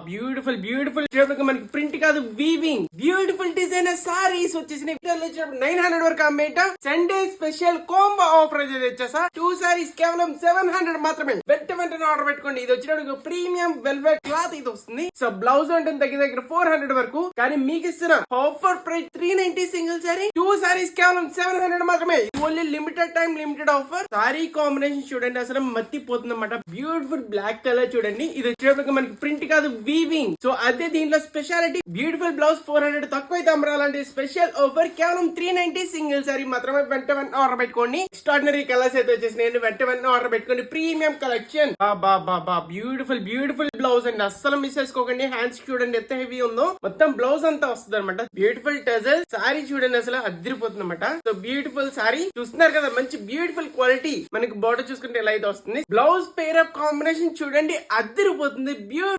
Beautiful beautiful మనకి print కాదు weaving beautiful design saris వచ్చేసి 900 వరకు అమ్మేట సండే స్పెషల్ కాంబో ఆఫర్ అయితే తెచ్చేసా 2 సారీస్ కేవలం 700 మాత్రమే. వెంటనే ఆర్డర్ పెట్టుకోండి. ఇది వచ్చేటప్పుడు ప్రీమియం వెల్వెట్ క్లాత్ ఇది వస్తుంది. సో బ్లౌజ్ అంటే దగ్గర 400 వరకు, కానీ మీకు ఇస్తున్న offer price 390 single sorry 2 saris కేవలం 700 మాత్రమే. Only limited time limited offer. Sorry combination చూడండి అసలు మత్తిపోతుంది అన్నమాట. బ్యూటిఫుల్ బ్లాక్ కలర్ చూడండి. ఇది వచ్చేటప్పుడు మనకి ప్రింట్ కాదు వీవింగ్. సో అదే దీంట్లో స్పెషాలిటీ బ్యూటిఫుల్ బ్లౌజ్ 400 తక్కువ అయితే అమ్మరాలంటే స్పెషల్ ఆఫర్ కేవలం 390 సింగిల్ సారీ మాత్రమే. వెంటనే ఆర్డర్ పెట్టుకోండి. ఎక్స్ట్రాడినరీ కలర్స్ అయితే వచ్చేసినాయి. వెంటనే ఆర్డర్ పెట్టుకోండి. Premium collection. Beautiful beautiful blouse అండి. అస్సలు మిస్ చేసుకోకండి. హ్యాండ్స్ చూడండి ఎంత హెవీ ఉందో. మొత్తం బ్లౌజ్ అంతా వస్తుంది అనమాట. బ్యూటిఫుల్ టజల్ సారీ చూడండి అసలు అదిరిపోతుంది అనమాట. సో బ్యూటిఫుల్ సారీ చూస్తున్నారు కదా, మంచి బ్యూటిఫుల్ క్వాలిటీ. మనకి బోర్డర్ చూసుకుంటే ఎలా అయితే వస్తుంది. బ్లౌజ్ పేర్ అప్ కాంబినేషన్ చూడండి అదిరిపోతుంది.